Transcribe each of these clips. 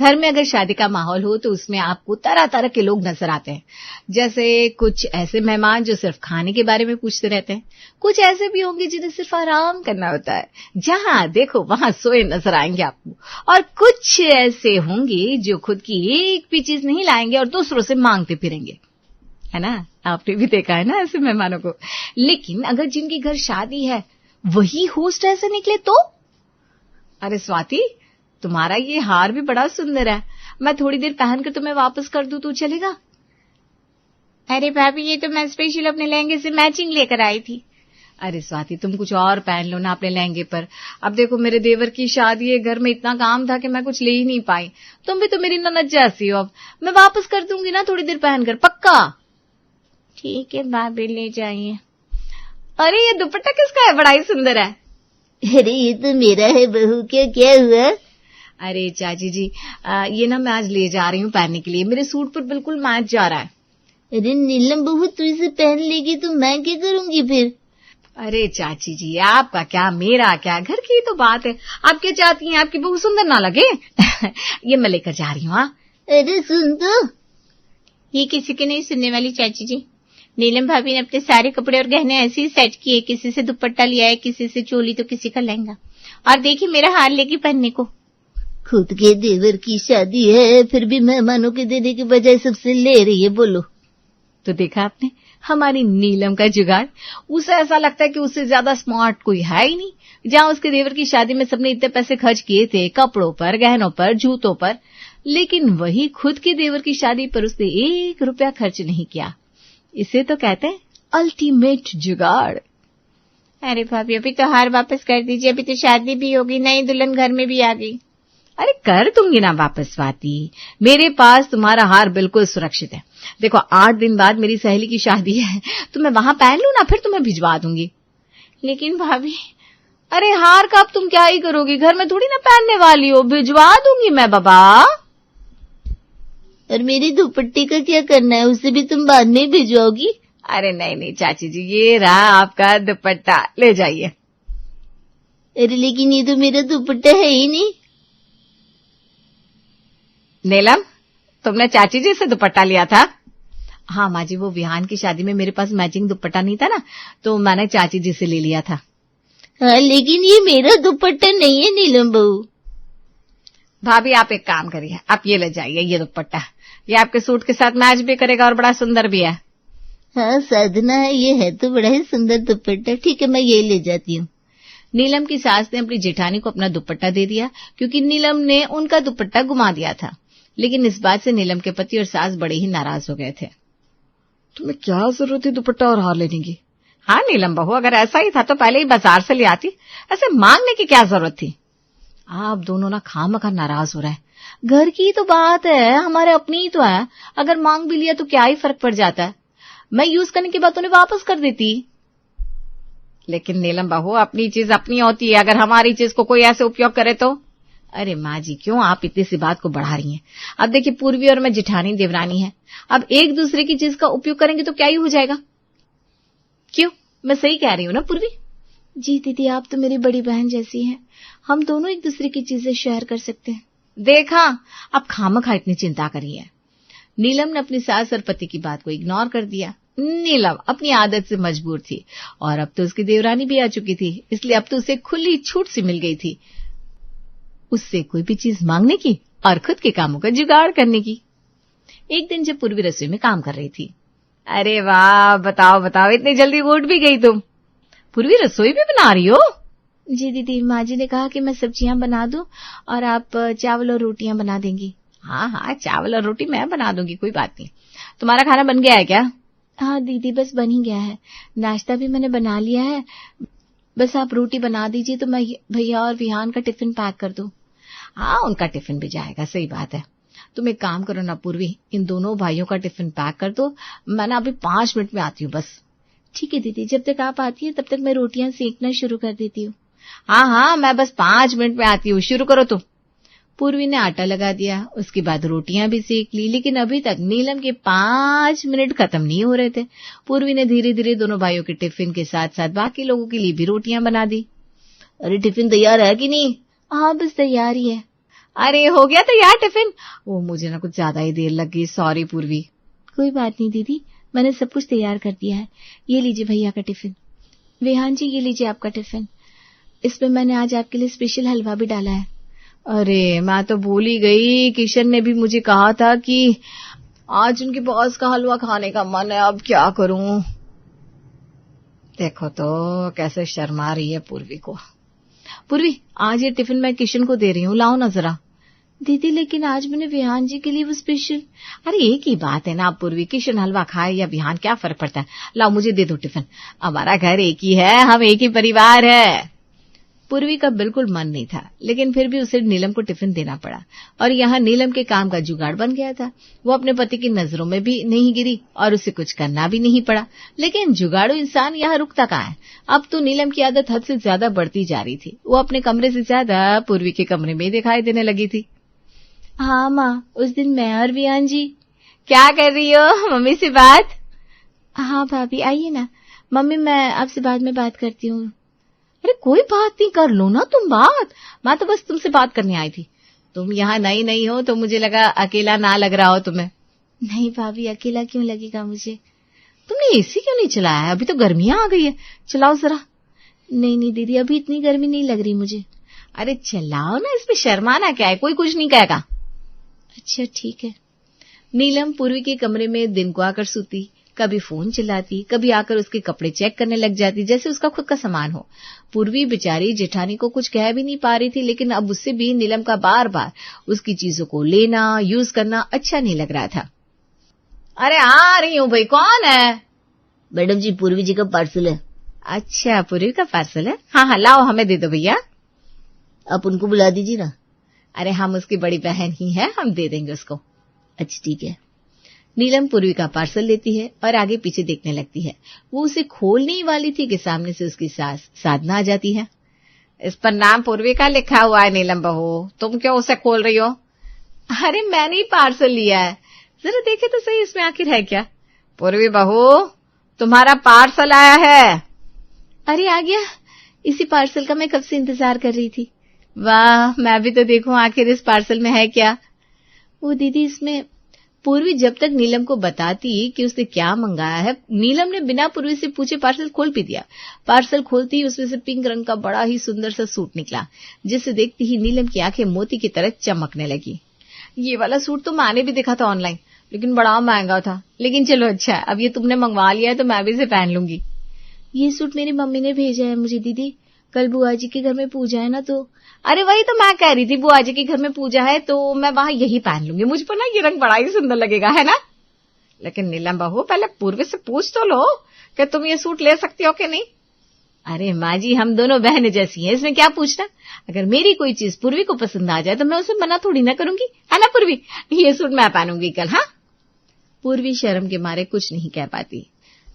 घर में अगर शादी का माहौल हो तो उसमें आपको तरह तरह के लोग नजर आते हैं। जैसे कुछ ऐसे मेहमान जो सिर्फ खाने के बारे में पूछते रहते हैं, कुछ ऐसे भी होंगे जिन्हें सिर्फ आराम करना होता है, जहां देखो वहां सोए नजर आएंगे आपको। और कुछ ऐसे होंगे जो खुद की एक भी चीज नहीं लाएंगे और दूसरों से मांगते फिरेंगे, है ना? आपने भी देखा है ना ऐसे मेहमानों को। लेकिन अगर जिनकी घर शादी है वही होस्ट ऐसे निकले तो? अरे स्वाति, तुम्हारा ये हार भी बड़ा सुंदर है, मैं थोड़ी देर पहनकर तुम्हें वापस कर दूं तो चलेगा? अरे भाभी, ये तो मैं स्पेशल अपने लहंगे से मैचिंग लेकर आई थी। अरे स्वाति, तुम कुछ और पहन लो ना अपने लहंगे पर। अब देखो मेरे देवर की शादी है, घर में इतना काम था कि मैं कुछ ले ही नहीं पाई। तुम भी तो मेरी ननद जैसी हो। अब मैं वापस कर दूंगी ना थोड़ी देर पहनकर, पक्का? ठीक है भाभी, ले जाइए। अरे ये दुपट्टा किसका है? बड़ा ही सुंदर है। अरे ये तो मेरा है बहू, क्या हुआ? अरे चाची जी, ये ना मैं आज ले जा रही हूँ पहनने के लिए, मेरे सूट पर बिल्कुल मैच जा रहा है। अरे नीलम बहू, तू इसे पहन लेगी तो मैं क्या करूंगी फिर? अरे चाची जी, आपका क्या मेरा क्या, घर की तो बात है। आप क्या चाहती हैं, आपकी बहू सुंदर ना लगे? ये मैं लेकर जा रही हूँ। अरे सुन तो, ये किसी की नहीं सुनने वाली चाची जी। नीलम भाभी ने अपने सारे कपड़े और गहने ऐसे ही सेट किए, किसी से दुपट्टा लिया है, किसी से चोली तो किसी का लहंगा, और देखिए मेरा हार लेगी पहनने को। खुद के देवर की शादी है, फिर भी मेहमानों के देने के बजाय सबसे ले रही है। बोलो तो देखा आपने हमारी नीलम का जुगाड़। उसे ऐसा लगता है कि उससे ज्यादा स्मार्ट कोई है ही नहीं। जहां उसके देवर की शादी में सबने इतने पैसे खर्च किए थे, कपड़ों पर, गहनों पर, जूतों पर, लेकिन वही खुद के देवर की शादी पर उसने 1 रुपया खर्च नहीं किया। इसे तो कहते हैं अल्टीमेट जुगाड़। अरे भाभी, अभी तो हार वापस कर दीजिए, अभी तो शादी भी होगी, नई दुल्हन घर में भी आ गई। अरे कर दूंगी ना वापस स्वाति, मेरे पास तुम्हारा हार बिल्कुल सुरक्षित है। देखो 8 दिन बाद मेरी सहेली की शादी है, तो मैं वहां पहन लूं ना, फिर तुम्हें भिजवा दूंगी। लेकिन भाभी, अरे हार का अब तुम क्या ही करोगी, घर में थोड़ी ना पहनने वाली हो, भिजवा दूंगी मैं बाबा। और मेरी दुपट्टे का क्या करना है, उसे भी तुम बाद में भिजवाओगी? अरे नहीं नहीं चाची जी, ये रहा आपका दुपट्टा, ले जाइए। अरे लेकिन ये तो मेरा दुपट्टा है ही नहीं। नीलम, तुमने चाची जी से दुपट्टा लिया था? हाँ माँ जी, वो विहान की शादी में मेरे पास मैचिंग दुपट्टा नहीं था ना, तो मैंने चाची जी से ले लिया था। हाँ, लेकिन ये मेरा दुपट्टा नहीं है नीलम बहू। भाभी आप एक काम करिए, आप ये ले जाइए, ये दुपट्टा, ये आपके सूट के साथ मैच भी करेगा और बड़ा सुंदर भी है। हाँ साधना है, ये है तो बड़ा ही सुंदर दुपट्टा। ठीक है, मैं ये ले जाती हूँ। नीलम की सास ने अपनी जेठानी को अपना दुपट्टा दे दिया, क्योंकि नीलम ने उनका दुपट्टा गुमा दिया था। लेकिन इस बात से नीलम के पति और सास बड़े ही नाराज हो गए थे। तुम्हें क्या जरूरत है दुपट्टा और हार लेने की? हाँ नीलम बहू, अगर ऐसा ही था तो पहले ही बाजार से ले आती, ऐसे मांगने की क्या जरूरत थी? आप दोनों ना खामखा नाराज हो रहे हैं। घर की तो बात है, हमारे अपनी ही तो है, अगर मांग भी लिया तो क्या ही फर्क पड़ जाता है, मैं यूज करने के बाद उन्हें वापस कर देती। लेकिन नीलम बहू, अपनी चीज अपनी होती है, अगर हमारी चीज को कोई ऐसे उपयोग करे तो? अरे माँ जी, क्यों आप इतनी सी बात को बढ़ा रही हैं? अब देखिए, पूर्वी और मैं जेठानी देवरानी है, अब एक दूसरे की चीज का उपयोग करेंगे तो क्या ही हो जाएगा? क्यों, मैं सही कह रही हूँ ना पूर्वी? जी दीदी, आप तो मेरी बड़ी बहन जैसी हैं, हम दोनों एक दूसरे की चीजें शेयर कर सकते हैं। देखा, अब खामखा इतनी चिंता करी है। नीलम ने अपनी सास और पति की बात को इग्नोर कर दिया। नीलम अपनी आदत से मजबूर थी, और अब तो उसकी देवरानी भी आ चुकी थी, इसलिए अब तो उसे खुली छूट सी मिल गई थी, उससे कोई भी चीज मांगने की और खुद के कामों का जुगाड़ करने की। एक दिन जब पूर्वी रसोई में काम कर रही थी, अरे वाह, बताओ बताओ, इतनी जल्दी उठ भी गई तुम? पूर्वी रसोई भी बना रही हो? जी दीदी, माँ जी ने कहा कि मैं सब्जियां बना दूं और आप चावल और रोटियां बना देंगी। हाँ हाँ, चावल और रोटी मैं बना दूंगी, कोई बात नहीं। तुम्हारा खाना बन गया है क्या? हाँ दीदी, बस बन ही गया है, नाश्ता भी मैंने बना लिया है, बस आप रोटी बना दीजिए तो मैं भैया और विहान का टिफिन पैक कर दूं। हाँ, उनका टिफिन भी जाएगा, सही बात है। तुम एक काम करो ना पूर्वी, इन दोनों भाइयों का टिफिन पैक कर दो, मैं ना अभी 5 मिनट में आती हूँ बस। ठीक है दीदी, जब तक आप आती है तब तक मैं रोटियां सेकना शुरू कर देती हूँ। हाँ हाँ, मैं बस 5 मिनट में आती हूँ, शुरू करो तुम। पूर्वी ने आटा लगा दिया, उसके बाद रोटियां भी सेक ली, लेकिन अभी तक नीलम के 5 मिनट खत्म नहीं हो रहे थे। पूर्वी ने धीरे धीरे दोनों भाइयों के टिफिन के साथ साथ बाकी लोगों के लिए भी रोटियां बना दी। अरे टिफिन तैयार है कि नहीं? हाँ, बस तैयार ही है। अरे हो गया तैयार टिफिन? वो मुझे ना कुछ ज्यादा ही देर लग गई, सॉरी पूर्वी। कोई बात नहीं दीदी, मैंने सब कुछ तैयार कर दिया है। ये लीजिए भैया का टिफिन। विहान जी, ये लीजिए आपका टिफिन। इसमें मैंने आज आपके लिए स्पेशल हलवा भी डाला है। अरे मैं तो भूल ही गई, किशन ने भी मुझे कहा था कि आज उनकी बॉस का हलवा खाने का मन है, अब क्या करूं। देखो तो कैसे शर्मा रही है पूर्वी को। पूर्वी, आज ये टिफिन मैं किशन को दे रही हूँ, लाओ ना जरा। दीदी लेकिन आज मैंने विहान जी के लिए वो स्पेशल। अरे एक ही बात है ना पूर्वी, किशन हलवा खाए या विहान, क्या फर्क पड़ता है। लाओ मुझे दे दो टिफिन, हमारा घर एक ही है, हम एक ही परिवार है। पूर्वी का बिल्कुल मन नहीं था, लेकिन फिर भी उसे नीलम को टिफिन देना पड़ा। और यहाँ नीलम के काम का जुगाड़ बन गया था। वो अपने पति की नजरों में भी नहीं गिरी और उसे कुछ करना भी नहीं पड़ा। लेकिन जुगाड़ू इंसान यहाँ रुकता कहाँ है। अब तो नीलम की आदत हद से ज्यादा बढ़ती जा रही थी। वो अपने कमरे से ज्यादा पूर्वी के कमरे में दिखाई देने लगी थी। हाँ माँ, उस दिन मैं और विहान जी। क्या कर रही हो, मम्मी से बात? हाँ भाभी, आइए ना। मम्मी मैं आपसे बाद में बात करती हूँ। अरे कोई बात नहीं, कर लो ना तुम बात। मैं तो बस तुमसे बात करने आई थी। तुम यहाँ नई नहीं हो तो मुझे लगा अकेला ना लग रहा हो तुम्हें। नहीं भाभी, अकेला क्यों लगेगा मुझे। तुमने एसी क्यों नहीं चलाया है? अभी तो गर्मियां आ गई है, चलाओ जरा। नहीं दीदी, अभी इतनी गर्मी नहीं लग रही मुझे। अरे चलाओ ना, इसमें शर्माना क्या है, कोई कुछ नहीं कहेगा। अच्छा ठीक है। नीलम पूर्वी के कमरे में दिन को आकर सोती, कभी फोन चलाती, कभी आकर उसके कपड़े चेक करने लग जाती जैसे उसका खुद का सामान हो। पूर्वी बेचारी जेठानी को कुछ कह भी नहीं पा रही थी, लेकिन अब उससे भी नीलम का बार बार उसकी चीजों को लेना, यूज करना अच्छा नहीं लग रहा था। अरे आ रही हूँ भाई, कौन है? मैडम जी, पूर्वी जी का पार्सल है। अच्छा, पूर्वी का पार्सल है? हाँ लाओ, हमें दे दो भैया। आप उनको बुला दीजिए ना। अरे हम उसकी बड़ी बहन ही है, हम दे देंगे उसको। अच्छा ठीक है। नीलम पूर्वी का पार्सल लेती है और आगे पीछे देखने लगती है। वो उसे खोलने ही वाली थी कि सामने से उसकी सास साधना आ जाती है। इस पर नाम पूर्वी का लिखा हुआ है नीलम बहू, तुम क्यों उसे खोल रही हो? अरे मैंने ही पार्सल लिया है, जरा देखे तो सही इसमें आखिर है क्या। पूर्वी बहू, तुम्हारा पार्सल आया है। अरे आ गया, इसी पार्सल का मैं कब से इंतजार कर रही थी। वाह, मैं भी तो देखूं आखिर इस पार्सल में है क्या। वो दीदी, इसमें पूर्वी जब तक नीलम को बताती कि उसने क्या मंगाया है, नीलम ने बिना पूर्वी से पूछे पार्सल खोल भी दिया। पार्सल खोलती ही उसमें से पिंक रंग का बड़ा ही सुंदर सा सूट निकला, जिसे देखती ही नीलम की आंखें मोती की तरह चमकने लगी। ये वाला सूट तो मैंने भी देखा था ऑनलाइन, लेकिन बड़ा महंगा था। लेकिन चलो अच्छा है, अब ये तुमने मंगवा लिया है तो मैं भी इसे पहन लूंगी। ये सूट मेरी मम्मी ने भेजा है मुझे दीदी, कल बुआ जी के घर में पूजा है ना तो। अरे वही तो मैं कह रही थी, बुआ जी के घर में पूजा है तो मैं वहां यही पहन लूंगी, मुझ पर ना ये रंग बड़ा ही सुंदर लगेगा, है ना। लेकिन नीलम बहू, पहले पूर्वी से पूछ तो लो कि तुम ये सूट ले सकती हो कि नहीं। अरे माँ जी, हम दोनों बहन जैसी हैं, इसमें क्या पूछना। अगर मेरी कोई चीज पूर्वी को पसंद आ जाए तो मैं उसे मना थोड़ी ना करूंगी, है ना पूर्वी। ये सूट मैं पहनूंगी कल। हाँ, पूर्वी शर्म के मारे कुछ नहीं कह पाती,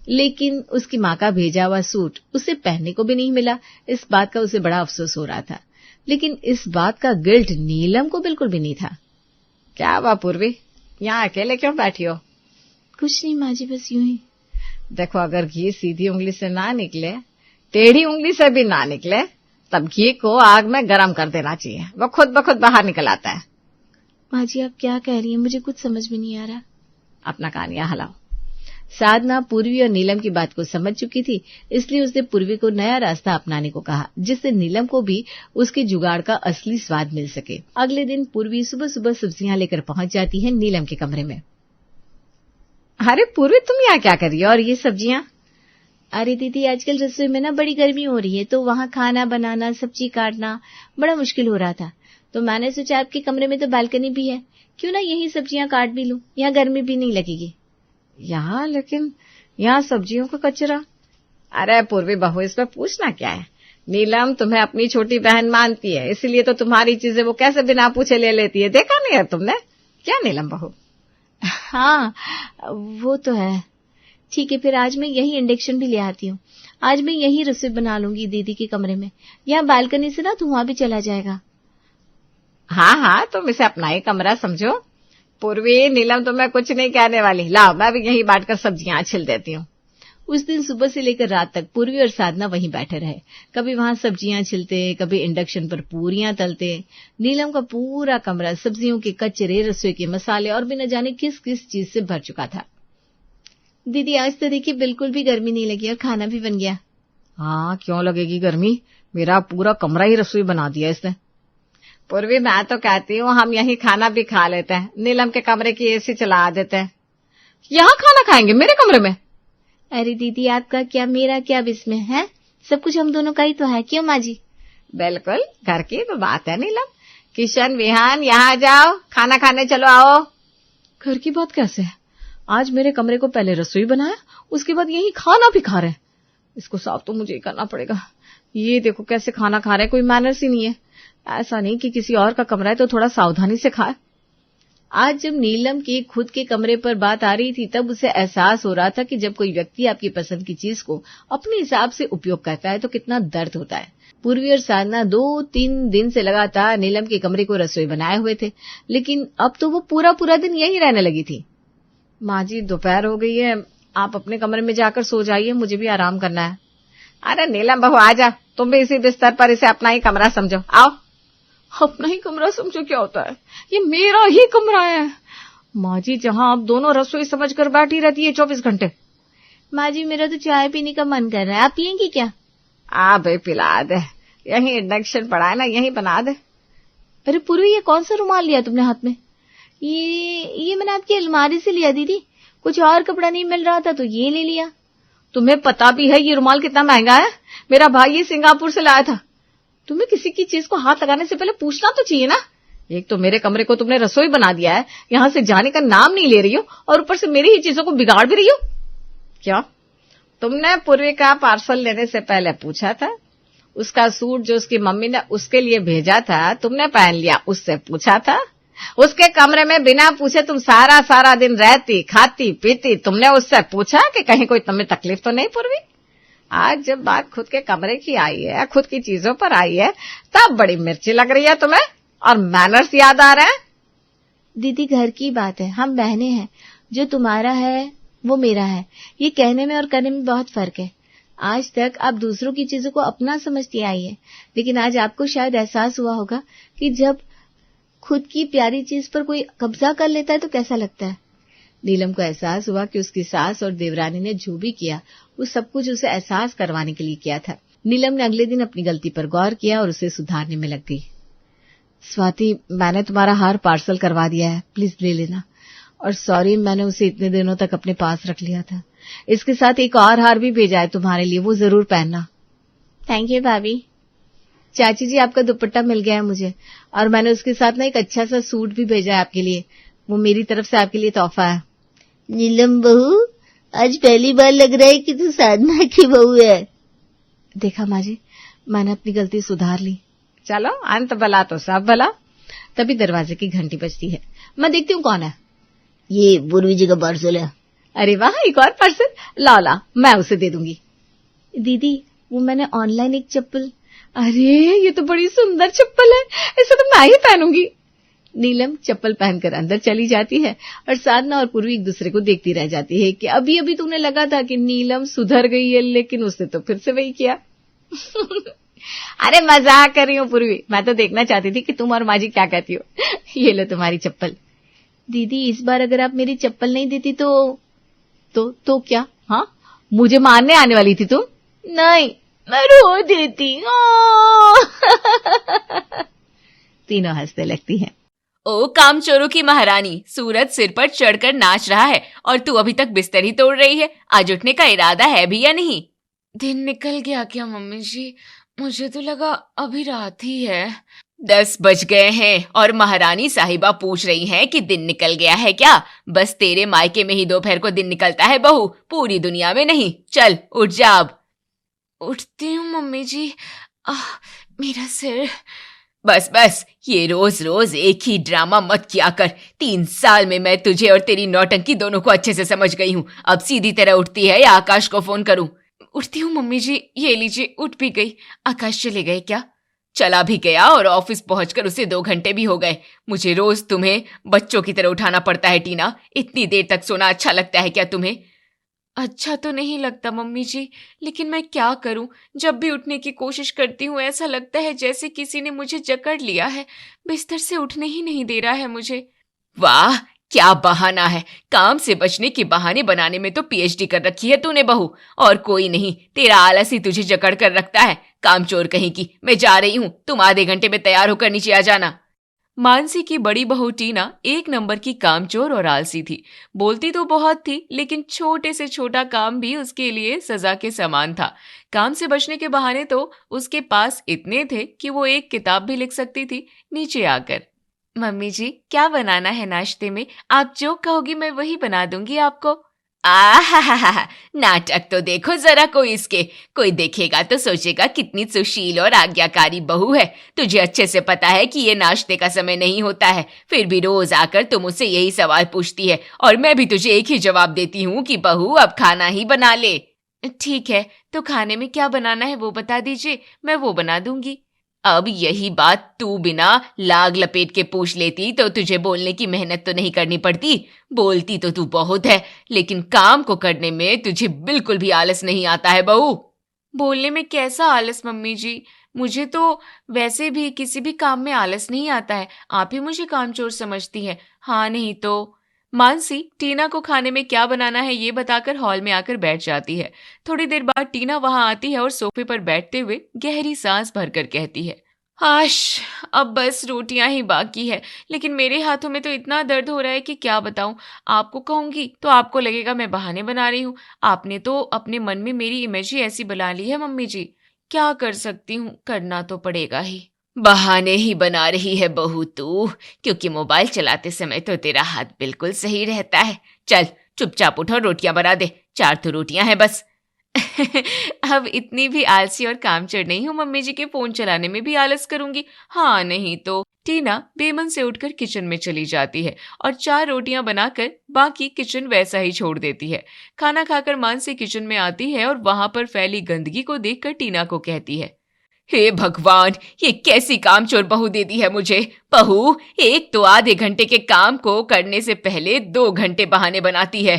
लेकिन उसकी माँ का भेजा हुआ सूट उसे पहनने को भी नहीं मिला। इस बात का उसे बड़ा अफसोस हो रहा था, लेकिन इस बात का गिल्ट नीलम को बिल्कुल भी नहीं था। क्या हुआ पूर्वी, यहाँ अकेले क्यों बैठी हो? कुछ नहीं माँ जी, बस यूं ही। देखो, अगर घी सीधी उंगली से ना निकले, टेढ़ी उंगली से भी ना निकले, तब घी को आग में गरम कर देना चाहिए, वो खुद ब खुद बाहर निकल आता है। माँ जी आप क्या कह रही हैं, मुझे कुछ समझ में नहीं आ रहा। अपना कान यहाँ हलाओ। साधना पूर्वी और नीलम की बात को समझ चुकी थी, इसलिए उसने पूर्वी को नया रास्ता अपनाने को कहा, जिससे नीलम को भी उसके जुगाड़ का असली स्वाद मिल सके। अगले दिन पूर्वी सुबह सुबह सब्जियां लेकर पहुंच जाती है नीलम के कमरे में। अरे पूर्वी, तुम यहाँ क्या कर रही हो और ये सब्जियां? अरे दीदी, आजकल रसोई में ना बड़ी गर्मी हो रही है, तो वहाँ खाना बनाना, सब्जी काटना बड़ा मुश्किल हो रहा था। तो मैंने सोचा आपके कमरे में तो बालकनी भी है, क्यों ना यही सब्जियां काट भी लूं, यहाँ गर्मी भी नहीं लगेगी। यहाँ? लेकिन यहाँ सब्जियों का कचरा। अरे पूर्वी बहू, इसमें पूछना क्या है। नीलम तुम्हें अपनी छोटी बहन मानती है, इसलिए तो तुम्हारी चीजें वो कैसे बिना पूछे ले लेती है, देखा नहीं है तुमने क्या नीलम बहू? हाँ वो तो है। ठीक है, फिर आज मैं यही इंडक्शन भी ले आती हूँ। आज मैं यही रसोई बना लूंगी दीदी के कमरे में, यहाँ बालकनी से ना धुआं भी चला जाएगा। हाँ, तुम इसे अपना ही कमरा समझो। पूर्वी, नीलम तुम्हें कुछ नहीं कहने वाली, लाओ मैं भी यही बांटकर सब्जियां छिल देती हूँ। उस दिन सुबह से लेकर रात तक पूर्वी और साधना वहीं बैठे रहे। कभी वहां सब्जियां छिलते, कभी इंडक्शन पर पूरियां तलते। नीलम का पूरा कमरा सब्जियों के कचरे, रसोई के मसाले और भी न जाने किस किस चीज से भर चुका था। दीदी आज तो देखिए बिल्कुल भी गर्मी नहीं लगी और खाना भी बन गया। हाँ, क्यों लगेगी गर्मी, मेरा पूरा कमरा ही रसोई बना दिया इसने। पूर्वी, मैं तो कहती हूँ हम यहीं खाना भी खा लेते हैं, नीलम के कमरे की एसी चला देते हैं। यहाँ खाना खाएंगे मेरे कमरे में? अरे दीदी आपका क्या मेरा क्या अब इसमें है, सब कुछ हम दोनों का ही तो है, क्यों माँ जी? बिल्कुल, घर की तो बात है नीलम। किशन, विहान, यहाँ जाओ, खाना खाने चलो आओ। घर की बात कैसे है? आज मेरे कमरे को पहले रसोई बनाया, उसके बाद यही खाना भी खा रहे हैं। इसको साफ तो मुझे ही करना पड़ेगा। ये देखो कैसे खाना खा रहे हैं, कोई मैनर्स ही नहीं है। ऐसा नहीं कि किसी और का कमरा है तो थोड़ा सावधानी से खाए। आज जब नीलम के खुद के कमरे पर बात आ रही थी तब उसे एहसास हो रहा था कि जब कोई व्यक्ति आपकी पसंद की चीज को अपने हिसाब से उपयोग करता है तो कितना दर्द होता है। पूर्वी और साधना 2-3 दिन से लगातार नीलम के कमरे को रसोई बनाए हुए थे, लेकिन अब तो वो पूरा दिन यहीं रहने लगी थी। माँ जी, दोपहर हो गई है, आप अपने कमरे में जाकर सो जाइए, मुझे भी आराम करना है। अरे नीलम बहू आजा, तुम भी इसी बिस्तर पर इसे अपना ही कमरा समझो, आओ। अपना ही कमरा समझो क्या होता है, ये मेरा ही कमरा है। माँ जी, जहाँ आप दोनों रसोई समझ कर बैठी रहती है 24 घंटे। माँ जी मेरा तो चाय पीने का मन कर रहा है, आप पियेंगी क्या? भाई पिला दे, यही इंडक्शन पड़ा है ना, यही बना दे। अरे पूर्वी, ये कौन सा रुमाल लिया तुमने हाथ में? ये मैंने आपकी अलमारी से लिया दीदी, कुछ और कपड़ा नहीं मिल रहा था तो ये ले लिया। तुम्हें पता भी है ये रुमाल कितना महंगा है? मेरा भाई ये सिंगापुर से लाया था। तुम्हें किसी की चीज को हाथ लगाने से पहले पूछना तो चाहिए ना। एक तो मेरे कमरे को तुमने रसोई बना दिया है, यहाँ से जाने का नाम नहीं ले रही हो और ऊपर से मेरी ही चीजों को बिगाड़ भी रही हो। क्या तुमने पूर्वी का पार्सल लेने से पहले पूछा था? उसका सूट जो उसकी मम्मी ने उसके लिए भेजा था तुमने पहन लिया, उससे पूछा था? उसके कमरे में बिना पूछे तुम सारा दिन रहती, खाती, पीती, तुमने उससे पूछा कि कहीं कोई तुम्हें तकलीफ तो नहीं पूर्वी? आज जब बात खुद के कमरे की आई है, खुद की चीजों पर आई है, तब बड़ी मिर्ची लग रही है तुम्हें और मैनर्स याद आ रहे हैं। दीदी घर की बात है, हम बहनें हैं, जो तुम्हारा है वो मेरा है, ये कहने में और करने में बहुत फर्क है। आज तक आप दूसरों की चीजों को अपना समझती आई है, लेकिन आज आपको शायद एहसास हुआ होगा कि जब खुद की प्यारी चीज पर कोई कब्जा कर लेता है तो कैसा लगता है। नीलम को एहसास हुआ कि उसकी सास और देवरानी ने जो भी किया वो सब कुछ उसे एहसास करवाने के लिए किया था। नीलम ने अगले दिन अपनी गलती पर गौर किया और उसे सुधारने में लग गई। स्वाति, मैंने तुम्हारा हार पार्सल करवा दिया है, प्लीज ले लेना। और सॉरी, मैंने उसे इतने दिनों तक अपने पास रख लिया था। इसके साथ एक और हार भी भेजा है तुम्हारे लिए, वो जरूर पहनना। थैंक यू भाभी। चाची जी, आपका दुपट्टा मिल गया है मुझे, और मैंने उसके साथ ना एक अच्छा सा सूट भी भेजा है आपके लिए, वो मेरी तरफ से आपके लिए तोहफा है। नीलम बहू, आज पहली बार लग रहा है कि तू साधना की बहू है। देखा माँ जी, मैंने अपनी गलती सुधार ली। चलो, अंत भला तो सब भला। तभी दरवाजे की घंटी बजती है। मैं देखती हूँ कौन है। ये पूर्वी जी का पार्सल है। अरे वाह, एक और पार्सल। ला, मैं उसे दे दूंगी। दीदी, वो मैंने ऑनलाइन एक चप्पल। अरे ये तो बड़ी सुंदर चप्पल है, इसे तो मैं ही पहनूंगी। नीलम चप्पल पहनकर अंदर चली जाती है और साधना और पूर्वी एक दूसरे को देखती रह जाती है कि अभी तो उन्हें लगा था कि नीलम सुधर गई है, लेकिन उसने तो फिर से वही किया। अरे मजाक कर रही हूँ पूर्वी, मैं तो देखना चाहती थी कि तुम और माँ जी क्या कहती हो। ये लो तुम्हारी चप्पल। दीदी, इस बार अगर आप मेरी चप्पल नहीं देती तो क्या? हाँ, मुझे मारने आने वाली थी तुम? नहीं, मैं रो देती। तीनों हंसने लगती हैं। ओ कामचोरों की महारानी, सूरज सिर पर चढ़कर नाच रहा है और तू अभी तक बिस्तर ही तोड़ रही है। आज उठने का इरादा है भी या नहीं? दिन निकल गया क्या मम्मी जी? मुझे तो लगा अभी रात ही है। 10 बज गए हैं और महारानी साहिबा पूछ रही हैं कि दिन निकल गया है क्या? बस तेरे मायके में ही दोपहर को दिन निकलता है बहू, पूरी दुनिया में नहीं। चल उठ जा अब। उठती हूँ मम्मी जी। मेरा सिर। बस, ये रोज एक ही ड्रामा मत किया कर। 3 साल में मैं तुझे और तेरी नौटंकी दोनों को अच्छे से समझ गई हूँ। अब सीधी तरह उठती है या आकाश को फोन करूं? उठती हूँ मम्मी जी, ये लीजिए, उठ भी गई। आकाश चले गए क्या? चला भी गया और ऑफिस पहुंचकर उसे 2 घंटे भी हो गए। मुझे रोज तुम्हें बच्चों की तरह उठाना पड़ता है टीना। इतनी देर तक सोना अच्छा लगता है क्या तुम्हें? अच्छा तो नहीं लगता मम्मी जी, लेकिन मैं क्या करूं? जब भी उठने की कोशिश करती हूँ ऐसा लगता है जैसे किसी ने मुझे जकड़ लिया है। बिस्तर से उठने ही नहीं दे रहा है मुझे। वाह, क्या बहाना है। काम से बचने के बहाने बनाने में तो पीएचडी कर रखी है तूने बहू। और कोई नहीं, तेरा आलस ही तुझे जकड़ कर रखता है। कामचोर कहीं की। मैं जा रही हूँ, तुम आधे घंटे में तैयार होकर नीचे आ जाना। मानसी की बड़ी बहू टीना एक नंबर की कामचोर और आलसी थी। बोलती तो बहुत थी, लेकिन छोटे से छोटा काम भी उसके लिए सजा के समान था। काम से बचने के बहाने तो उसके पास इतने थे कि वो एक किताब भी लिख सकती थी नीचे आकर। मम्मी जी, क्या बनाना है नाश्ते में? आप जो कहोगी मैं वही बना दूंगी आपको। आहा, नाटक तो देखो जरा कोई इसके। कोई देखेगा तो सोचेगा कितनी सुशील और आज्ञाकारी बहू है। तुझे अच्छे से पता है कि ये नाश्ते का समय नहीं होता है, फिर भी रोज आकर तुम मुझसे यही सवाल पूछती है, और मैं भी तुझे एक ही जवाब देती हूँ कि बहू अब खाना ही बना ले। ठीक है, तो खाने में क्या बनाना है वो बता दीजिए, मैं वो बना दूंगी। अब यही बात तू बिना लाग लपेट के पूछ लेती तो तुझे बोलने की मेहनत तो नहीं करनी पड़ती। बोलती तो तू बहुत है, लेकिन काम को करने में तुझे बिल्कुल भी आलस नहीं आता है बहू। बोलने में कैसा आलस मम्मी जी? मुझे तो वैसे भी किसी भी काम में आलस नहीं आता है। आप ही मुझे कामचोर समझती हैं। हाँ नहीं तो। मानसी टीना को खाने में क्या बनाना है ये बताकर हॉल में आकर बैठ जाती है। थोड़ी देर बाद टीना वहां आती है और सोफे पर बैठते हुए गहरी सांस भरकर कहती है, आश, अब बस रोटियां ही बाकी है, लेकिन मेरे हाथों में तो इतना दर्द हो रहा है कि क्या बताऊं। आपको कहूंगी तो आपको लगेगा मैं बहाने बना रही हूँ। आपने तो अपने मन में मेरी इमेज ही ऐसी बना ली है मम्मी जी। क्या कर सकती हूँ, करना तो पड़ेगा ही। बहाने ही बना रही है बहू तू, क्योंकि मोबाइल चलाते समय तो तेरा हाथ बिल्कुल सही रहता है। चल चुपचाप उठ और रोटियां बना दे, 4 तो रोटियां हैं बस। अब इतनी भी आलसी और कामचोर नहीं हूँ मम्मी जी के फोन चलाने में भी आलस करूंगी। हाँ नहीं तो। टीना बेमन से उठकर किचन में चली जाती है और 4 रोटियां बनाकर बाकी किचन वैसा ही छोड़ देती है। खाना खाकर मानसी किचन में आती है और वहां पर फैली गंदगी को देखकर टीना को कहती है, हे भगवान, ये कैसी कामचोर बहू दे दी है मुझे। बहू, एक तो आधे घंटे के काम को करने से पहले 2 घंटे बहाने बनाती है,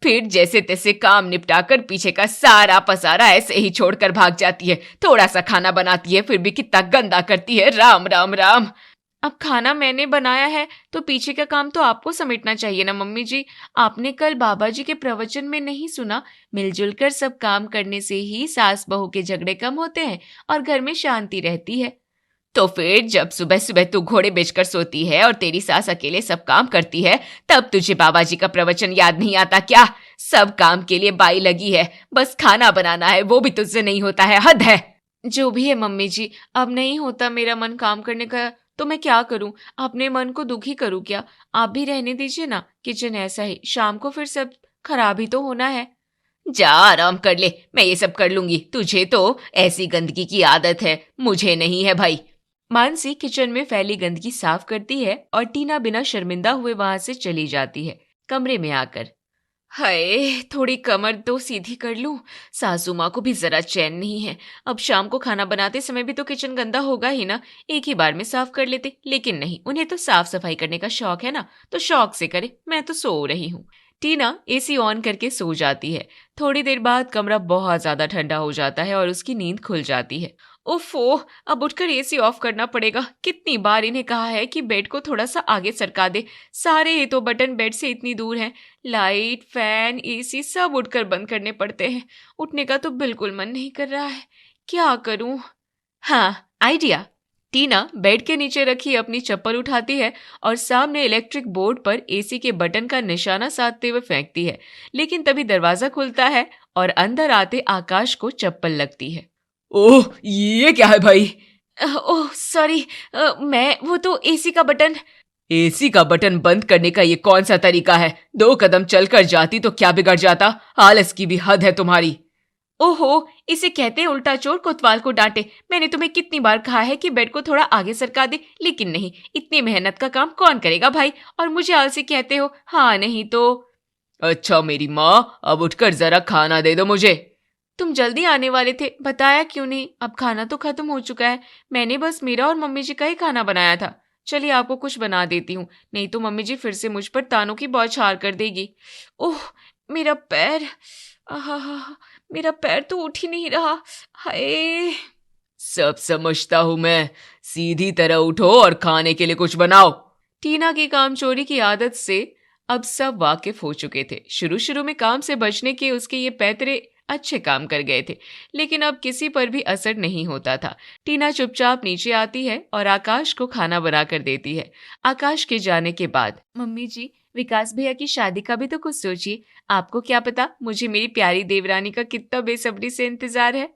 फिर जैसे तैसे काम निपटाकर पीछे का सारा पसारा ऐसे ही छोड़कर भाग जाती है। थोड़ा सा खाना बनाती है फिर भी कितना गंदा करती है। राम राम राम। अब खाना मैंने बनाया है तो पीछे का काम तो आपको समेटना चाहिए ना मम्मी जी। आपने कल बाबा जी के प्रवचन में नहीं सुना, मिलजुल कर सब काम करने से ही सास बहू के झगड़े कम होते हैं और घर में शांति रहती है। तो फिर जब सुबह सुबह तू घोड़े बेचकर सोती है और तेरी सास अकेले सब काम करती है, तब तुझे बाबा जी का प्रवचन याद नहीं आता क्या? सब काम के लिए बाई लगी है, बस खाना बनाना है वो भी तुझसे नहीं होता है। हद है। जो भी है मम्मी जी, अब नहीं होता मेरा मन काम करने का तो मैं क्या करूं? अपने मन को दुखी करूं क्या? आप भी रहने दीजिए ना, किचन ऐसा ही, शाम को फिर सब खराब ही तो होना है। जा आराम कर ले, मैं ये सब कर लूंगी। तुझे तो ऐसी गंदगी की आदत है, मुझे नहीं है भाई। मानसी किचन में फैली गंदगी साफ करती है और टीना बिना शर्मिंदा हुए वहां से चली जाती है। कमरे में आकर, हाय, थोड़ी कमर तो सीधी कर लूं। सासू माँ को भी जरा चैन नहीं है। अब शाम को खाना बनाते समय भी तो किचन गंदा होगा ही ना, एक ही बार में साफ कर लेते। लेकिन नहीं, उन्हें तो साफ सफाई करने का शौक है ना, तो शौक से करे। मैं तो सो रही हूँ। टीना एसी ऑन करके सो जाती है। थोड़ी देर बाद कमरा बहुत ज्यादा ठंडा हो जाता है और उसकी नींद खुल जाती है। ओफो, अब उठकर एसी ऑफ करना पड़ेगा। कितनी बार इन्हें कहा है कि बेड को थोड़ा सा आगे सरका दे, सारे ही तो बटन बेड से इतनी दूर हैं। लाइट, फैन, एसी सब उठकर बंद करने पड़ते हैं। उठने का तो बिल्कुल मन नहीं कर रहा है, क्या करूं? हाँ, आइडिया। टीना बेड के नीचे रखी अपनी चप्पल उठाती है और सामने इलेक्ट्रिक बोर्ड पर एसी के बटन का निशाना साधते हुए फेंकती है। लेकिन तभी दरवाजा खुलता है और अंदर आते आकाश को चप्पल लगती है। ओह, ये क्या है भाई? ओह सॉरी, मैं वो तो एसी का बटन। एसी का बटन बंद करने का ये कौन सा तरीका है? 2 कदम चलकर जाती तो क्या बिगड़ जाता? आलस की भी हद है तुम्हारी। ओहो, इसे कहते हैं उल्टा चोर कोतवाल को डांटे। मैंने तुम्हें कितनी बार कहा है कि बेड को थोड़ा आगे सरका दे, लेकिन नहीं, इतनी मेहनत का काम कौन करेगा भाई? और मुझे आलसी कहते हो? हाँ नहीं तो। अच्छा मेरी माँ, अब उठकर जरा खाना दे दो मुझे। तुम जल्दी आने वाले थे, बताया क्यों नहीं? अब खाना तो खत्म हो चुका है। मैंने बस मेरा और मम्मी जी का ही खाना बनाया था। चलिए आपको कुछ बना देती हूँ, नहीं तो मम्मी जी फिर से मुझ पर तानों की बौछार कर देगी। ओह, मेरा पैर, आहा, मेरा पैर तो उठ ही नहीं रहा। हाय। सब समझता हूँ मैं, सीधी तरह उठो और खाने के लिए कुछ बनाओ। टीना की कामचोरी की आदत से अब सब वाकिफ हो चुके थे। शुरू शुरू में काम से बचने के उसके ये पैतरे अच्छे काम कर गए थे, लेकिन अब किसी पर भी असर नहीं होता था। टीना चुपचाप नीचे आती है और आकाश को खाना बना कर देती है। आकाश के जाने के बाद, मम्मी जी, विकास भैया की शादी का भी तो कुछ सोचिए। आपको क्या पता मुझे मेरी प्यारी देवरानी का कितना बेसब्री से इंतजार है।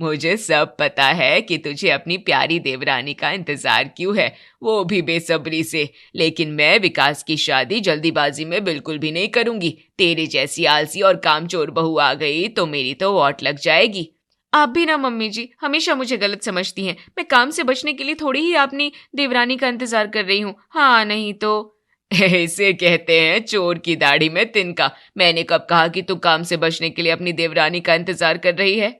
मुझे सब पता है कि तुझे अपनी प्यारी देवरानी का इंतजार क्यों है, वो भी बेसब्री से। लेकिन मैं विकास की शादी जल्दीबाजी में बिल्कुल भी नहीं करूंगी। तेरे जैसी आलसी और कामचोर बहू आ गई तो मेरी तो वाट लग जाएगी। आप भी ना मम्मी जी, हमेशा मुझे गलत समझती हैं। मैं काम से बचने के लिए थोड़ी ही अपनी देवरानी का इंतजार कर रही हूँ। हाँ नहीं तो। इसे कहते हैं चोर की दाढ़ी में तिनका। मैंने कब कहा कि तू काम से बचने के लिए अपनी देवरानी का इंतजार कर रही है।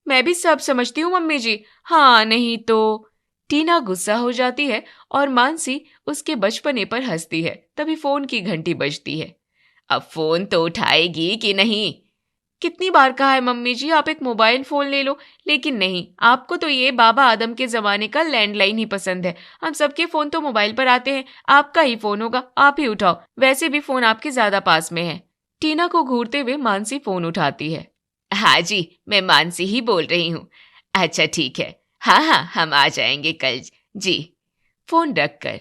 मैं भी सब समझती हूँ मम्मी जी। हाँ नहीं तो। टीना गुस्सा हो जाती है और मानसी उसके बचपने पर हंसती है। तभी फोन की घंटी बजती है। अब फोन तो उठाएगी कि नहीं? कितनी बार कहा है मम्मी जी, आप एक मोबाइल फोन ले लो। लेकिन नहीं, आपको तो ये बाबा आदम के जमाने का लैंडलाइन ही पसंद है। हम सबके फोन तो मोबाइल पर आते हैं, आपका ही फोन होगा, आप ही उठाओ। वैसे भी फोन आपके ज्यादा पास में है। टीना को घूरते हुए मानसी फोन उठाती है। हाँ जी, मैं मानसी ही बोल रही हूँ। अच्छा ठीक है, हाँ, हम आ जाएंगे कल जी। फोन रख कर,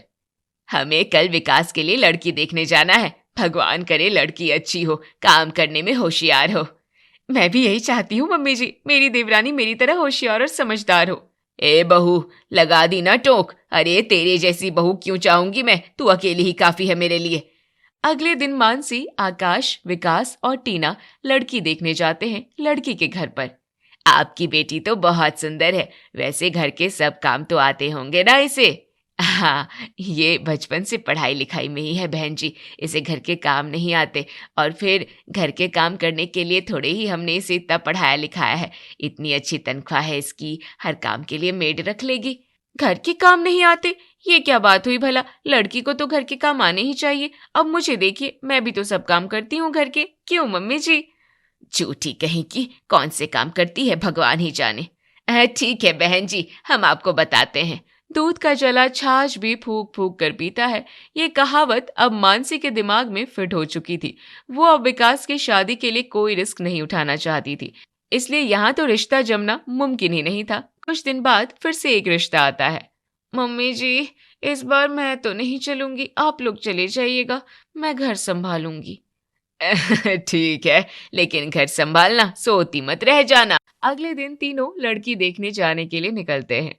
हमें कल विकास के लिए लड़की देखने जाना है। भगवान करे लड़की अच्छी हो, काम करने में होशियार हो। मैं भी यही चाहती हूँ मम्मी जी, मेरी देवरानी मेरी तरह होशियार और समझदार हो। ए बहू, लगा दी ना टोक। अरे तेरे जैसी बहू क्यों चाहूंगी मैं, तू अकेली ही काफी है मेरे लिए। अगले दिन मानसी, आकाश, विकास और टीना लड़की देखने जाते हैं लड़की के घर पर। आपकी बेटी तो बहुत सुंदर है। वैसे घर के सब काम तो आते होंगे ना इसे? हाँ, ये बचपन से पढ़ाई लिखाई में ही है बहन जी। इसे घर के काम नहीं आते, और फिर घर के काम करने के लिए थोड़े ही हमने इसे इतना पढ़ाया लिखाया है। इतनी अच्छी तनख्वाह है इसकी, हर काम के लिए मेड रख लेगी। घर के काम नहीं आते? ये क्या बात हुई भला? लड़की को तो घर के काम आने ही चाहिए। अब मुझे देखिए, मैं भी तो सब काम करती हूँ घर के। क्यों मम्मी जी? झूठी कहीं की, कौन से काम करती है भगवान ही जाने। ठीक है बहन जी, हम आपको बताते हैं। दूध का जला छाछ भी फूक फूक कर पीता है। ये कहावत अब मानसी के दिमाग में फिट हो चुकी थी। वो अब विकास की शादी के लिए कोई रिस्क नहीं उठाना चाहती थी, इसलिए यहाँ तो रिश्ता जमना मुमकिन ही नहीं था। कुछ दिन बाद फिर से एक रिश्ता आता है। मम्मी जी, इस बार मैं तो नहीं चलूंगी, आप लोग चले जाइएगा, मैं घर संभालूंगी। ठीक है, लेकिन घर संभालना, सोती मत रह जाना। अगले दिन तीनों लड़की देखने जाने के लिए निकलते हैं।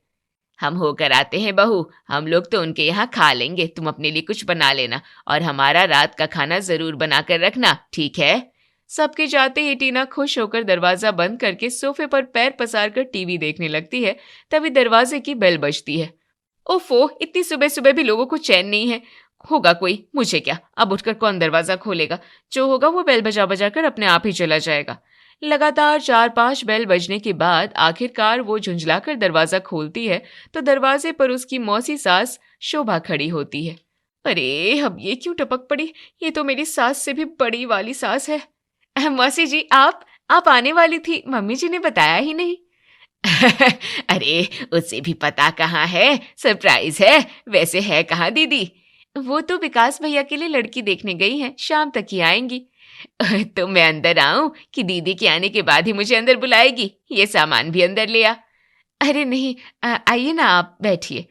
हम होकर आते हैं बहू, हम लोग तो उनके यहाँ खा लेंगे, तुम अपने लिए कुछ बना लेना और हमारा रात का खाना जरूर बना कर रखना, ठीक है? सबके जाते ही टीना खुश होकर दरवाजा बंद करके सोफे पर पैर पसार कर टीवी देखने लगती है। तभी दरवाजे की बेल बजती है। ओफो, इतनी सुबह सुबह भी लोगों को चैन नहीं है। होगा कोई, मुझे क्या, अब उठकर कौन दरवाजा खोलेगा? जो होगा वो बेल बजा बजा कर अपने आप ही चला जाएगा। लगातार 4-5 बेल बजने के बाद आखिरकार वो झुंझलाकर दरवाजा खोलती है तो दरवाजे पर उसकी मौसी सास शोभा खड़ी होती है। अरे, अब ये क्यों टपक पड़ी? ये तो मेरी सास से भी बड़ी वाली सास है। मौसी जी, आप आने वाली थी, मम्मी जी ने बताया ही नहीं। अरे, उसे भी पता कहाँ है, सरप्राइज है। वैसे है कहाँ दीदी? वो तो विकास भैया के लिए लड़की देखने गई हैं, शाम तक ही आएंगी। तो मैं अंदर आऊं कि दीदी के आने के बाद ही मुझे अंदर बुलाएगी? ये सामान भी अंदर ले आ। अरे नहीं, आइए ना, आप बैठिए।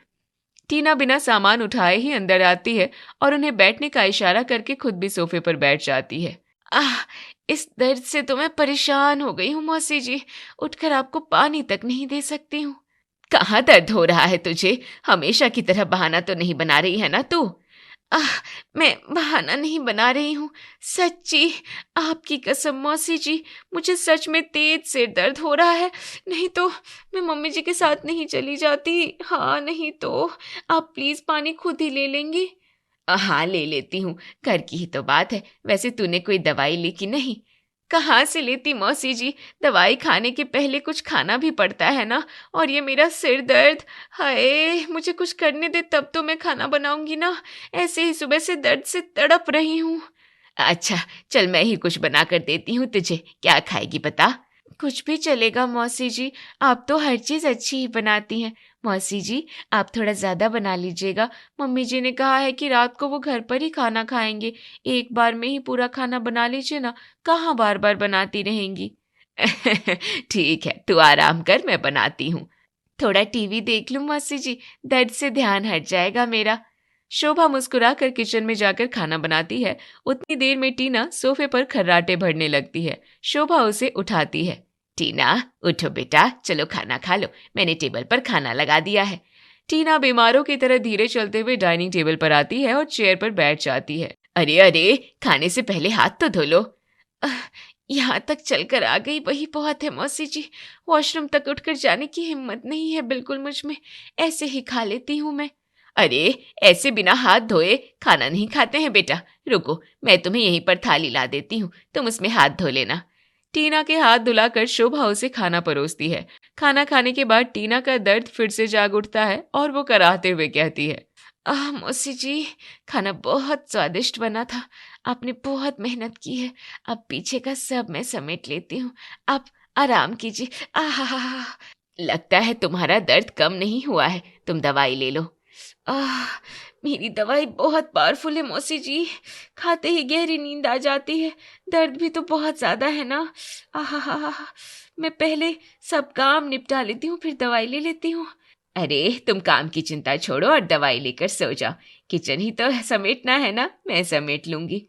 टीना बिना सामान उठाए ही अंदर आती है और उन्हें बैठने का इशारा करके खुद भी सोफे पर बैठ जाती है। इस दर्द से तो मैं परेशान हो गई हूँ मौसी जी, उठकर आपको पानी तक नहीं दे सकती हूँ। कहाँ दर्द हो रहा है तुझे? हमेशा की तरह बहाना तो नहीं बना रही है ना तू? मैं बहाना नहीं बना रही हूँ, सच्ची, आपकी कसम मौसी जी, मुझे सच में तेज सिर दर्द हो रहा है। नहीं तो मैं मम्मी जी के साथ नहीं चली जाती। हाँ नहीं तो आप प्लीज पानी खुद ही ले लेंगी? हाँ, ले लेती हूँ, घर की ही तो बात है। वैसे तूने कोई दवाई ली कि नहीं? कहाँ से लेती मौसी जी, दवाई खाने के पहले कुछ खाना भी पड़ता है ना। और ये मेरा सिर दर्द, हाय, मुझे कुछ करने दे तब तो मैं खाना बनाऊंगी ना। ऐसे ही सुबह से दर्द से तड़प रही हूँ। अच्छा चल मैं ही कुछ बना कर देती हूँ तुझे, क्या खाएगी बता? कुछ भी चलेगा मौसी जी, आप तो हर चीज़ अच्छी ही बनाती हैं। मौसी जी आप थोड़ा ज़्यादा बना लीजिएगा, मम्मी जी ने कहा है कि रात को वो घर पर ही खाना खाएंगे, एक बार में ही पूरा खाना बना लीजिए ना, कहाँ बार बार बनाती रहेंगी। ठीक है तू आराम कर, मैं बनाती हूँ। थोड़ा टीवी देख लूं मौसी जी, दर्द से ध्यान हट जाएगा मेरा। शोभा मुस्कुराकर किचन में जाकर खाना बनाती है। उतनी देर में टीना सोफे पर खर्राटे भरने लगती है। शोभा उसे उठाती है। टीना उठो बेटा, चलो खाना खा लो, मैंने टेबल पर खाना लगा दिया है। टीना बीमारों की तरह धीरे चलते हुए डाइनिंग टेबल पर आती है और चेयर पर बैठ जाती है। अरे अरे, खाने से पहले हाथ तो धो लो। यहाँ तक चलकर आ गई वही बहुत है मौसी जी, वॉशरूम तक उठकर जाने की हिम्मत नहीं है बिल्कुल मुझ में, ऐसे ही खा लेती हूँ मैं। अरे ऐसे बिना हाथ धोए खाना नहीं खाते हैं बेटा, रुको मैं तुम्हें यहीं पर थाली ला देती हूँ, तुम उसमें हाथ धो लेना। टीना के हाथ धुलाकर शोभा उसे खाना परोसती है। खाना खाने के बाद टीना का दर्द फिर से जाग उठता है और वो कराहते हुए कहती है, मौसी जी खाना बहुत स्वादिष्ट बना था, आपने बहुत मेहनत की है, अब पीछे का सब मैं समेट लेती हूँ, आप आराम कीजिए। आहा, लगता है तुम्हारा दर्द कम नहीं हुआ है, तुम दवाई ले लो। मेरी दवाई बहुत पावरफुल है मौसी जी, खाते ही गहरी नींद आ जाती है, दर्द भी तो बहुत ज्यादा है ना। आहा, मैं पहले सब काम निपटा लेती हूँ फिर दवाई ले लेती हूँ। अरे तुम काम की चिंता छोड़ो और दवाई लेकर सो जाओ, किचन ही तो समेटना है ना, मैं समेट लूंगी।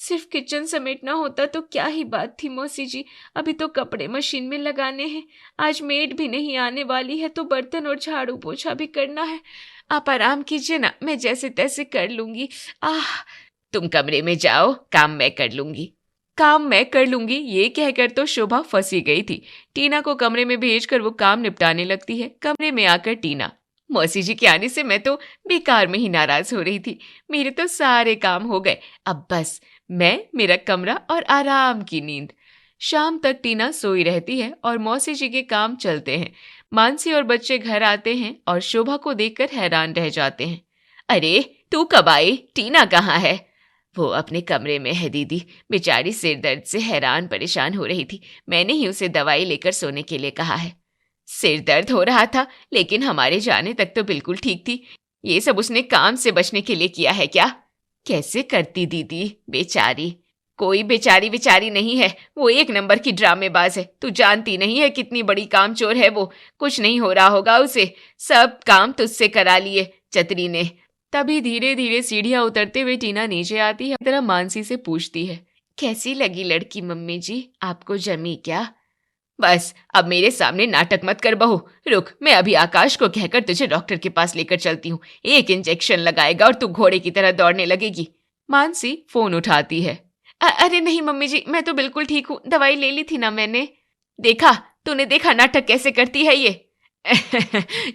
सिर्फ किचन समेटना होता तो क्या ही बात थी मौसी जी, अभी तो कपड़े मशीन में लगाने हैं, आज मेड भी नहीं आने वाली है तो बर्तन और झाड़ू पोछा भी करना है। आप आराम कीजिए ना, मैं जैसे तैसे कर लूंगी। तुम कमरे में जाओ, काम मैं कर लूंगी। काम मैं कर लूंगी ये कहकर तो शोभा फंसी गई थी। टीना को कमरे में भेजकर वो काम निपटाने लगती है। कमरे में आकर टीना, मौसी जी के आने से मैं तो बेकार में ही नाराज हो रही थी, मेरे तो सारे काम हो गए, अब बस मैं, मेरा कमरा और आराम की नींद। शाम तक टीना सोई रहती है और मौसी जी के काम चलते हैं। मानसी और बच्चे घर आते हैं और शोभा को देखकर हैरान रह जाते हैं। अरे तू कब आई, टीना कहाँ है? वो अपने कमरे में है दीदी, बेचारी सिर दर्द से हैरान परेशान हो रही थी, मैंने ही उसे दवाई लेकर सोने के लिए कहा है। सिर दर्द हो रहा था लेकिन हमारे जाने तक तो बिल्कुल ठीक थी, ये सब उसने काम से बचने के लिए किया है क्या? कैसे करती दीदी, बेचारी। कोई बेचारी बेचारी नहीं है, वो एक नंबर की ड्रामेबाज है, तू जानती नहीं है कितनी बड़ी कामचोर है वो, कुछ नहीं हो रहा होगा उसे, सब काम तुझसे करा लिए चतरी ने। तभी धीरे धीरे सीढ़ियां उतरते हुए टीना नीचे आती है, तरह मानसी से पूछती है, कैसी लगी लड़की मम्मी जी, आपको जमी क्या? बस अब मेरे सामने नाटक मत कर बहू, रुक मैं अभी आकाश को कहकर तुझे डॉक्टर के पास लेकर चलती हूँ, एक इंजेक्शन लगाएगा और तू घोड़े की तरह दौड़ने लगेगी। मानसी फोन उठाती है। अरे नहीं मम्मी जी, मैं तो बिल्कुल ठीक हूँ, दवाई ले ली थी ना मैंने। देखा, तूने देखा नाटक कैसे करती है ये।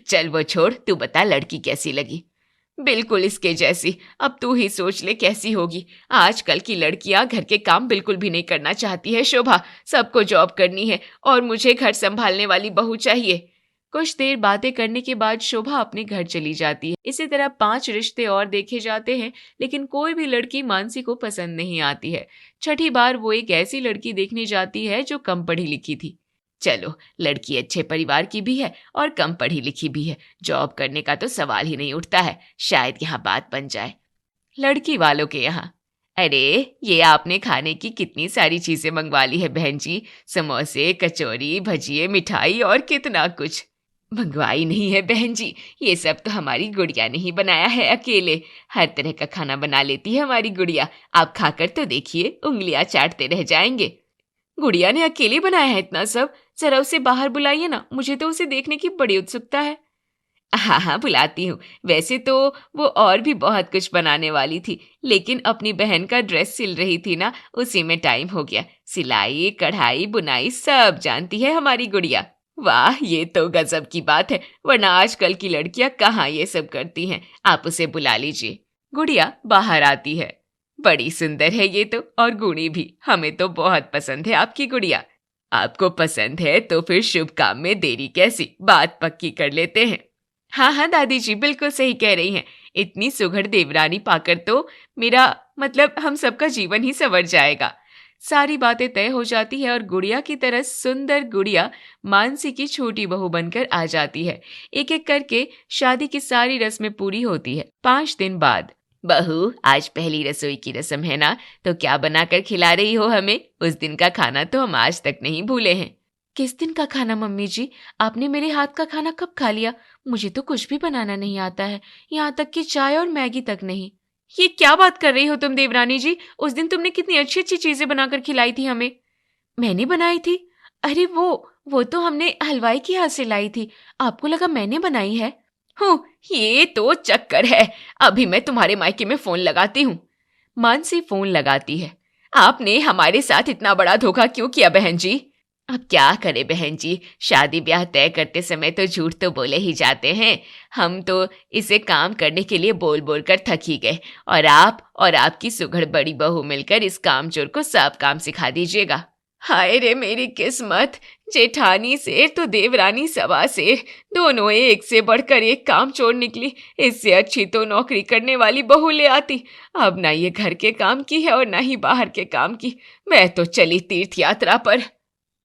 चल वो छोड़, तू बता लड़की कैसी लगी? बिल्कुल इसके जैसी, अब तू ही सोच ले कैसी होगी। आजकल की लड़कियां घर के काम बिल्कुल भी नहीं करना चाहती है शोभा, सबको जॉब करनी है और मुझे घर संभालने वाली बहू चाहिए। कुछ देर बातें करने के बाद शोभा अपने घर चली जाती है। इसी तरह 5 रिश्ते और देखे जाते हैं लेकिन कोई भी लड़की मानसी को पसंद नहीं आती है। छठी बार वो एक ऐसी लड़की देखने जाती है जो कम पढ़ी लिखी थी। चलो लड़की अच्छे परिवार की भी है और कम पढ़ी लिखी भी है, जॉब करने का तो सवाल ही नहीं उठता है, शायद यहाँ बात बन जाए। लड़की वालों के यहाँ, अरे ये आपने खाने की कितनी सारी चीजें मंगवा ली है बहन जी, समोसे, कचौरी, भजिए, मिठाई और कितना कुछ। मंगवाई नहीं है बहन जी, ये सब तो हमारी गुड़िया ने ही बनाया है अकेले, हर तरह का खाना बना लेती है हमारी गुड़िया, आप खाकर तो देखिए, उंगलियां चाटते रह जाएंगे। गुड़िया ने अकेले बनाया है इतना सब, जरा उसे बाहर बुलाइए ना, मुझे तो उसे देखने की बड़ी उत्सुकता है। हाँ बुलाती हूँ, वैसे तो वो और भी बहुत कुछ बनाने वाली थी लेकिन अपनी बहन का ड्रेस सिल रही थी ना, उसी में टाइम हो गया। सिलाई, कढ़ाई, बुनाई सब जानती है हमारी गुड़िया। वाह ये तो गजब की बात है, वरना आजकल की लड़कियां कहाँ ये सब करती हैं। आप उसे बुला लीजिए। गुड़िया बाहर आती है। बड़ी सुंदर है ये तो, और गुणी भी, हमें तो बहुत पसंद है आपकी गुड़िया। आपको पसंद है तो फिर शुभ काम में देरी कैसी, बात पक्की कर लेते हैं। हाँ दादी जी बिल्कुल सही कह रही हैं, इतनी सुघड़ देवरानी पाकर तो मेरा मतलब हम सबका जीवन ही संवर जाएगा। सारी बातें तय हो जाती है और गुड़िया की तरह सुंदर गुड़िया मानसी की छोटी बहू बनकर आ जाती है। एक एक करके शादी की सारी रस्में पूरी होती है। 5 दिन बाद, बहू आज पहली रसोई की रस्म है ना, तो क्या बनाकर खिला रही हो हमें? उस दिन का खाना तो हम आज तक नहीं भूले हैं। किस दिन का खाना मम्मी जी? आपने मेरे हाथ का खाना कब खा लिया? मुझे तो कुछ भी बनाना नहीं आता है, यहाँ तक कि चाय और मैगी तक नहीं। ये क्या बात कर रही हो तुम देवरानी जी? उस दिन तुमने कितनी अच्छी अच्छी चीजें बनाकर खिलाई थी हमें। मैंने बनाई थी? अरे वो तो हमने हलवाई के हाथ से लाई थी। आपको लगा मैंने बनाई है? ये तो चक्कर है। अभी मैं तुम्हारे मायके में फोन लगाती हूँ। मानसी फोन लगाती है। आपने हमारे साथ इतना बड़ा धोखा क्यों किया बहन जी? अब क्या करे बहन जी, शादी ब्याह तय करते समय तो झूठ तो बोले ही जाते हैं। हम तो इसे काम करने के लिए बोल बोल कर थक ही गए, और आप और आपकी सुघड़ बड़ी बहू मिलकर इस कामचोर को सब काम सिखा दीजिएगा। हाय रे मेरी किस्मत, जेठानी शेर तो देवरानी सवा शेर, दोनों एक से बढ़कर एक कामचोर निकली। इससे अच्छी तो नौकरी करने वाली बहू ले आती। अब ना ये घर के काम की है और ना ही बाहर के काम की। मैं तो चली तीर्थ यात्रा पर।